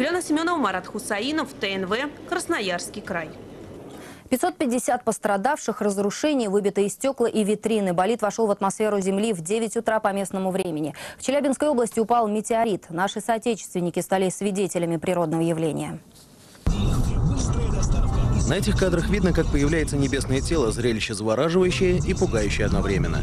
Елена Семенова, Марат Хусаинов, ТНВ, Красноярский край. 550 пострадавших, разрушений, выбитые стекла и витрины. Болид вошел в атмосферу Земли в 9 утра по местному времени. В Челябинской области упал метеорит. Наши соотечественники стали свидетелями природного явления. На этих кадрах видно, как появляется небесное тело, зрелище завораживающее и пугающее одновременно.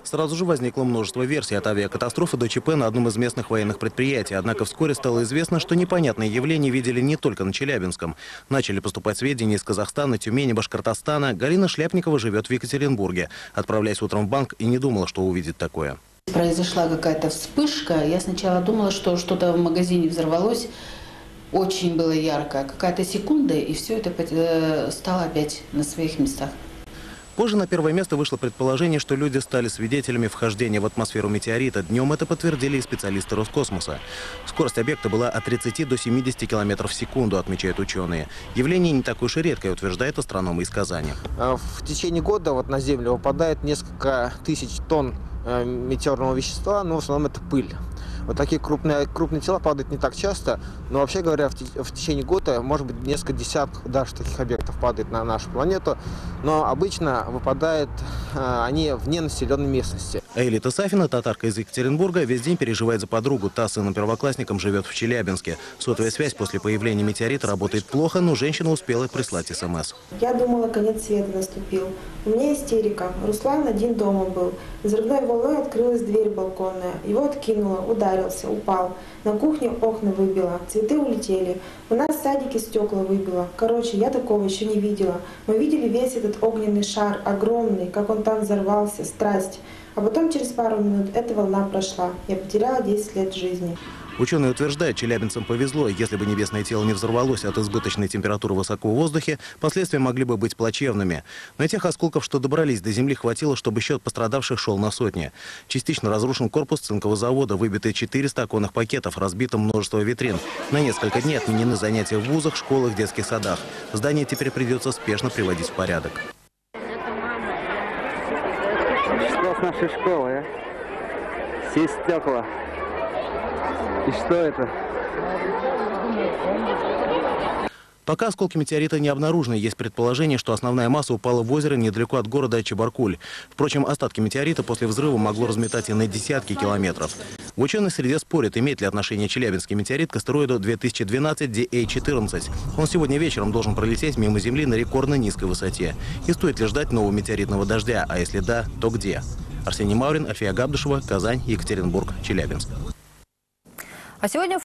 Сразу же возникло множество версий от авиакатастрофы до ЧП на одном из местных военных предприятий. Однако вскоре стало известно, что непонятные явления видели не только на Челябинском. Начали поступать сведения из Казахстана, Тюмени, Башкортостана. Галина Шляпникова живет в Екатеринбурге. Отправляясь утром в банк, и не думала, что увидит такое. Произошла какая-то вспышка. Я сначала думала, что что-то в магазине взорвалось. Очень было ярко. Какая-то секунда, и все это стало опять на своих местах. Позже на первое место вышло предположение, что люди стали свидетелями вхождения в атмосферу метеорита. Днем это подтвердили и специалисты Роскосмоса. Скорость объекта была от 30 до 70 км в секунду, отмечают ученые. Явление не такое уж и редкое, утверждают астрономы из Казани. В течение года на Землю выпадает несколько тысяч тонн метеорного вещества, но в основном это пыль. Вот такие крупные тела падают не так часто, но вообще говоря, в течение года, может быть, несколько десятков даже таких объектов падает на нашу планету, но обычно выпадают они в ненаселенной местности. Элита Сафина, татарка из Екатеринбурга, весь день переживает за подругу. Та сыном-первоклассником живет в Челябинске. Сотовая связь после появления метеорита работает плохо, но женщина успела прислать СМС. Я думала, конец света наступил. У меня истерика. Руслан один дома был. Взрывной волной открылась дверь балконная. Его откинуло, ударился, упал. На кухне окна выбило, цветы улетели. У нас в садике стекла выбило. Короче, я такого еще не видела. Мы видели весь этот огненный шар, огромный, как он там взорвался, страсть. А потом через пару минут эта волна прошла. Я потеряла 10 лет жизни. Ученые утверждают, челябинцам повезло. Если бы небесное тело не взорвалось от избыточной температуры высоко в воздухе, последствия могли бы быть плачевными. Но и тех осколков, что добрались до земли, хватило, чтобы счет пострадавших шел на сотни. Частично разрушен корпус цинкового завода, выбиты 400 оконных пакетов, разбито множество витрин. На несколько дней отменены занятия в вузах, школах, детских садах. Здание теперь придется спешно приводить в порядок. Что с нашей школы, а? Все стекла. И что это? Пока осколки метеорита не обнаружены, есть предположение, что основная масса упала в озеро недалеко от города Чебаркуль. Впрочем, остатки метеорита после взрыва могло разметать и на десятки километров. В ученой среде спорят, имеет ли отношение челябинский метеорит к астероиду 2012 DA14. Он сегодня вечером должен пролететь мимо Земли на рекордно низкой высоте. И стоит ли ждать нового метеоритного дождя, а если да, то где? Арсений Маурин, Альфия Габдышева, Казань, Екатеринбург, Челябинск. А сегодня